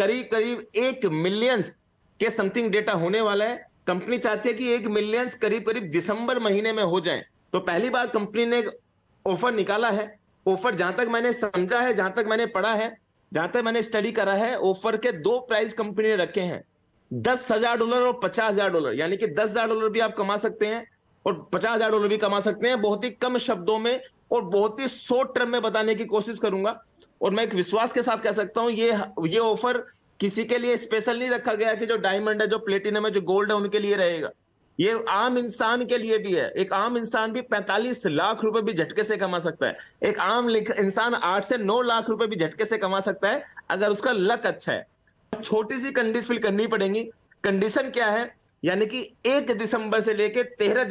करीब करीब 1 मिलियंस के समथिंग डेटा होने वाला है। कंपनी चाहती है कि 1 मिलियंस करीब करीब दिसंबर महीने में हो जाए। तो पहली बार कंपनी ने एक ऑफर निकाला है। ऑफर जहां तक मैंने समझा है, जहां तक मैंने पढ़ा है, जहां तक मैंने स्टडी करा है, ऑफर के दो प्राइस कंपनी ने रखे हैं, $10,000 और $50,000। यानी कि $10,000 भी आप कमा सकते हैं और $50,000 भी कमा सकते हैं। बहुत ही कम शब्दों में और बहुत ही शॉर्ट टर्म में बताने की कोशिश करूंगा। और मैं एक विश्वास के साथ कह सकता हूं, ये ऑफर किसी के लिए स्पेशल नहीं रखा गया कि जो डायमंड है, जो प्लेटिनम है, जो गोल्ड है, उनके लिए रहेगा। ये आम इंसान के लिए भी है। एक आम इंसान भी 45 लाख रुपए भी झटके से कमा सकता है। एक आम इंसान 8 से 9 लाख रुपए भी झटके से कमा सकता है अगर उसका लक अच्छा है। छोटी सी कंडीशन फिल करनी पड़ेगी। कंडीशन क्या है? यानी कि 1 दिसंबर से लेकर 13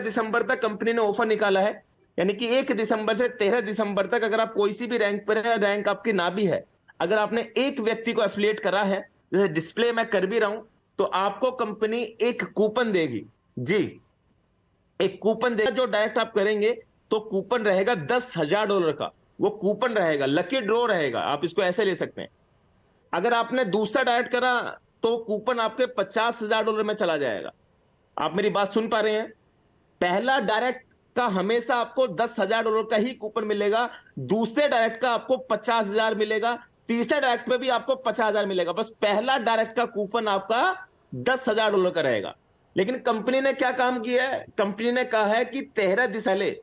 दिसंबर तक कंपनी ने ऑफर निकाला है। यानी कि 1 दिसंबर से 13 दिसंबर तक अगर आप कोई सी भी रैंक पर है, रैंक आपकी ना भी है, अगर आपने एक व्यक्ति को एफिलिएट करा है, जैसे डिस्प्ले मैं कर भी रहा हूं, तो आपको कंपनी एक कूपन देगी। जी, एक कूपन देगा जो डायरेक्ट आप करेंगे तो कूपन रहेगा $10,000 का। वो कूपन रहेगा, लकी ड्रॉ रहेगा, आप इसको ऐसे ले सकते हैं। अगर आपने दूसरा डायरेक्ट करा तो कूपन आपके $50,000 में चला जाएगा। आप मेरी बात सुन पा रहे हैं? पहला डायरेक्ट का हमेशा आपको $10,000 का ही कूपन मिलेगा, दूसरे डायरेक्ट का आपको 50,000 मिलेगा, तीसरे डायरेक्ट में भी आपको 50,000 मिलेगा। बस पहला डायरेक्ट का कूपन आपका $10,000 का रहेगा। लेकिन कंपनी ने क्या काम किया है? कंपनी ने कहा है कि 13 दिसंबर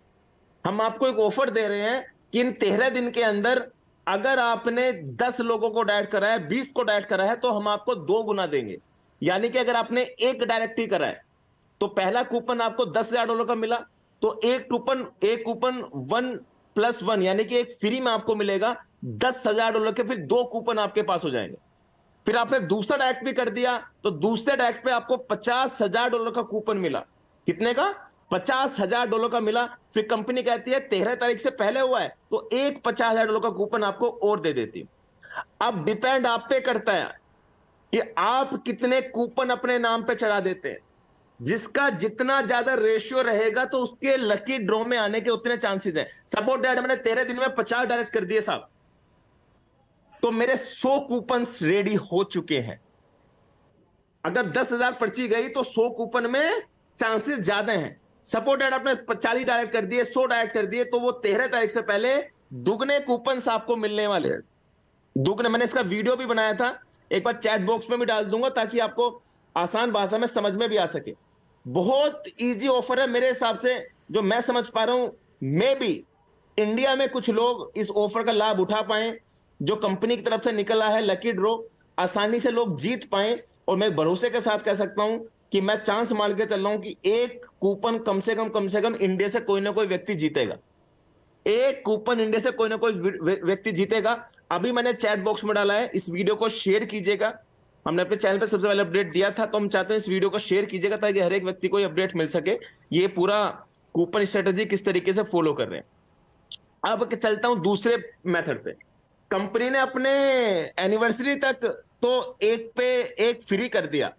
हम आपको एक ऑफर दे रहे हैं कि इन 13 दिन के अंदर अगर आपने 10 लोगों को डायरेक्ट करा है, 20 को डायरेक्ट करा है, तो हम आपको 2 गुना देंगे। यानी कि अगर आपने एक डायरेक्ट ही करा है तो पहला कूपन आपको $10,000 का मिला, तो एक कूपन 1+1 यानी कि एक फ्री में आपको मिलेगा $10,000 के, फिर 2 कूपन आपके पास हो जाएंगे। फिर आपने दूसरा डायरेक्ट भी कर दिया तो दूसरे डायरेक्ट पे आपको $50,000 का कूपन मिला। कितने का? $50,000 का मिला। फिर कंपनी कहती है 13 तारीख से पहले हुआ है तो एक $50,000 का कूपन आपको और दे देती है। अब डिपेंड आप पे करता है कि आप कितने कूपन अपने नाम पे चढ़ा देते हैं। जिसका जितना ज्यादा रेशियो रहेगा तो उसके लकी ड्रॉ में आने के उतने चांसेस हैं। सपोज दैट मैंने 13 दिन में 50 डायरेक्ट कर दिए साहब, तो मेरे 100 कूपन रेडी हो चुके हैं। अगर 10,000 पर्ची गई तो 100 कूपन में चांसेस ज्यादा हैं। सपोज दैट आपने 40 डायरेक्ट कर दिए, 100 डायरेक्ट कर दिए, तो वो 13 तारीख से पहले दुगने कूपन आपको मिलने वाले हैं। दुगने। मैंने इसका वीडियो भी बनाया था, एक बार चैट बॉक्स में भी डाल दूंगा ताकि आपको आसान भाषा में समझ में भी आ सके। बहुत इजी ऑफर है मेरे हिसाब से, जो मैं समझ पा रहा हूं। मे बी इंडिया में कुछ लोग इस ऑफर का लाभ उठा पाए, जो कंपनी की तरफ से निकला है लकी ड्रॉ, आसानी से लोग जीत पाए। और मैं भरोसे के साथ कह सकता हूं कि मैं चांस मान के चल रहा हूं कि एक कूपन कम से कम इंडिया से कोई ना कोई व्यक्ति जीतेगा। एक कूपन इंडिया से कोई ना कोई व्यक्ति जीतेगा। अभी मैंने चैट बॉक्स में डाला है, इस वीडियो को शेयर कीजिएगा। हमने अपने चैनल पे सबसे पहले अपडेट दिया था, तो हम चाहते हैं इस वीडियो को शेयर कीजिएगा ताकि हर एक व्यक्ति को ये अपडेट मिल सके, ये पूरा कूपन स्ट्रेटेजी किस तरीके से फॉलो कर रहे हैं। अब चलता हूं दूसरे मेथड पे। कंपनी ने अपने एनिवर्सरी तक तो एक पे एक फ्री कर दिया।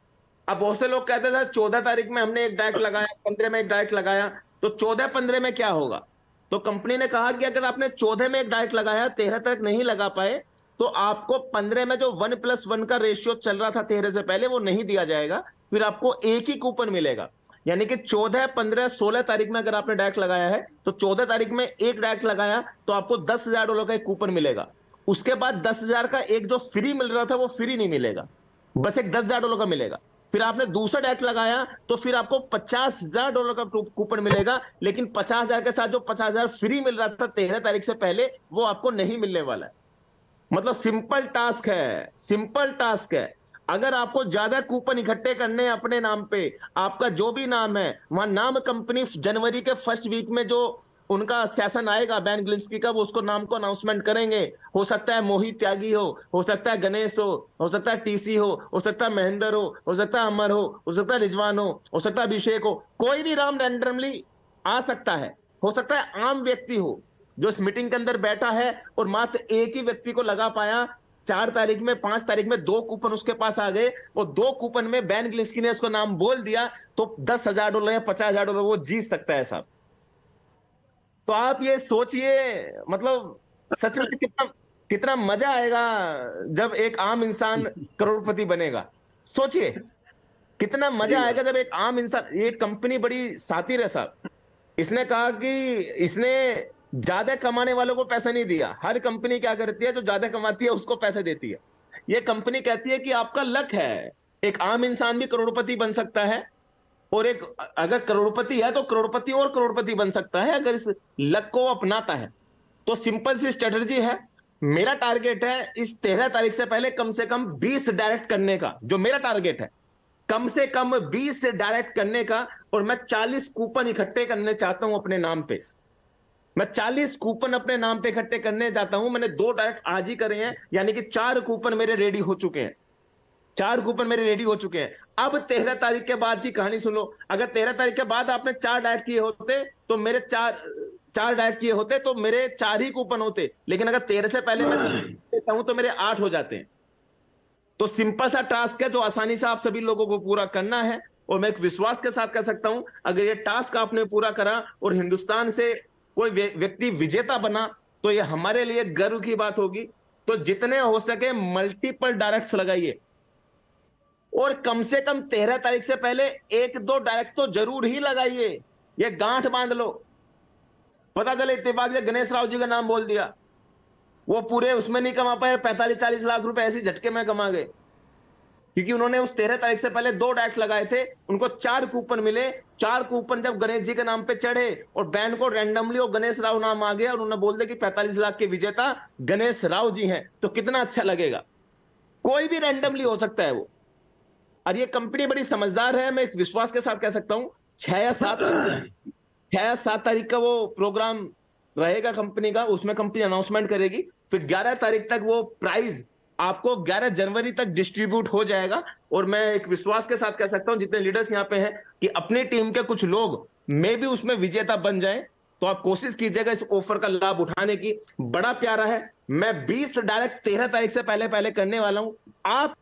अब बहुत से लोग कहते थे 14 तारीख में हमने एक डायरेक्ट लगाया, 15 में एक डायरेक्ट लगाया, तो 14-15 में क्या होगा? तो कंपनी ने कहा कि अगर आपने 14 में एक डायरेक्ट लगाया, 13 तक नहीं लगा पाए, तो आपको 15 में जो 1+1 का रेशियो चल रहा था 13 से पहले, वो नहीं दिया जाएगा। फिर आपको एक ही कूपन मिलेगा। यानी कि 14, 15, 16 तारीख में अगर आपने डायरेक्ट लगाया है तो 14 तारीख में एक डायरेक्ट लगाया तो आपको $10,000 का एक कूपन मिलेगा। उसके बाद 10,000 का एक जो फ्री मिल रहा था वो फ्री नहीं मिलेगा, बस एक $10,000 का मिलेगा। फिर आपने दूसरा डायरेक्ट लगाया तो फिर आपको $50,000 का कूपन मिलेगा, लेकिन 50,000 के साथ जो 50,000 फ्री मिल रहा था 13 तारीख से पहले, वो आपको नहीं मिलने वाला है। मतलब सिंपल टास्क है, सिंपल टास्क है। अगर आपको ज्यादा कूपन इकट्ठे करने हैं अपने नाम पे, आपका जो भी नाम है वहां नाम कंपनी जनवरी के फर्स्ट वीक में जो उनका सेशन आएगा बैन ग्लिंस्की का, वो उसको नाम को अनाउंसमेंट करेंगे। हो सकता है मोहित त्यागी हो सकता है गणेश हो सकता है टीसी हो सकता है महेंद्र हो सकता है अमर हो सकता है रिजवान हो सकता है अभिषेक हो, कोई भी नाम रैंडमली आ सकता है। हो सकता है आम व्यक्ति हो जो इस मीटिंग के अंदर बैठा है और मात्र एक ही व्यक्ति को लगा पाया। 4 तारीख में, 5 तारीख में 2 कूपन उसके पास आ गए और 2 कूपन में बैन ग्लिंस्की ने उसको नाम बोल दिया, तो $10,000 या $50,000 वो जीत सकता है साहब। तो आप ये सोचिए, मतलब सच में कितना मजा आएगा जब एक आम इंसान करोड़पति बनेगा। सोचिए कितना सही मजा आएगा बात। जब एक आम इंसान, ये कंपनी बड़ी शातिर है साहब। इसने कहा कि इसने ज्यादा कमाने वालों को पैसा नहीं दिया। हर कंपनी क्या करती है, जो ज्यादा कमाती है उसको पैसे देती है। ये कंपनी कहती है कि आपका लक है, एक आम इंसान भी करोड़पति बन सकता है, और एक अगर करोड़पति है तो करोड़पति और करोड़पति बन सकता है अगर इस लक को अपनाता है। तो सिंपल सी स्ट्रेटजी है। मेरा टारगेट है इस 13 तारीख से कम 20 डायरेक्ट करने का, जो मेरा टारगेट है कम से कम 20 से डायरेक्ट करने का। और मैं 40 कूपन इकट्ठे करने चाहता हूं अपने नाम पे। मैं 40 कूपन अपने नाम पे इकट्ठे करने जाता हूं। मैंने 2 डायरेक्ट आज ही करे हैं, यानी कि 4 कूपन मेरे रेडी हो चुके हैं। 4 कूपन मेरे रेडी हो चुके हैं। अब 13 तारीख के बाद की कहानी सुनो। अगर 13 तारीख के बाद आपने 4 डायरेक्ट किए होते तो मेरे 4 डायरेक्ट किए होते तो मेरे 4 ही कूपन होते। लेकिन अगर 13 से पहले मैं देता हूं तो मेरे 8 हो जाते हैं। तो सिंपल सा टास्क है जो आसानी से आप सभी लोगों को पूरा करना है। और मैं एक विश्वास के साथ कह सकता हूं, अगर ये टास्क आपने पूरा करा और हिंदुस्तान से कोई व्यक्ति विजेता बना तो ये हमारे लिए गर्व की बात होगी। तो जितने हो सके मल्टीपल डायरेक्ट्स लगाइए, और कम से कम 13 तारीख से पहले 1-2 डायरेक्ट तो जरूर ही लगाइए। ये गांठ बांध लो। पता चले इत्तेफाक से गणेश राव जी का नाम बोल दिया, वो पूरे उसमें नहीं कमा पाए, 45-40 लाख रुपए ऐसे झटके में कमा गए, क्योंकि उन्होंने उस 13 तारीख से पहले 2 डायरेक्ट लगाए थे। उनको 4 कूपन मिले। 4 कूपन जब गणेश जी के नाम पे चढ़े और बैंक को रैंडमली और गणेश राव नाम आ गया, उन्होंने बोल दिया कि 45 लाख के विजेता गणेश राव जी हैं, तो कितना अच्छा लगेगा। कोई भी रैंडमली हो सकता है वो। और ये कंपनी बड़ी समझदार है। मैं एक विश्वास के साथ कह सकता हूं 6 या 7 तारीख का वो प्रोग्राम रहेगा कंपनी का। उसमें कंपनी अनाउंसमेंट करेगी, फिर 11 तारीख तक वो प्राइज आपको 11 जनवरी तक डिस्ट्रीब्यूट हो जाएगा। और मैं एक विश्वास के साथ कह सकता हूं जितने लीडर्स यहां पे हैं कि अपनी टीम के कुछ लोग मे भी उसमें विजेता बन जाएं, तो आप कोशिश कीजिएगा इस ऑफर का लाभ उठाने की। बड़ा प्यारा है। मैं 20 डायरेक्ट 13 तारीख से पहले करने वाला हूं। आप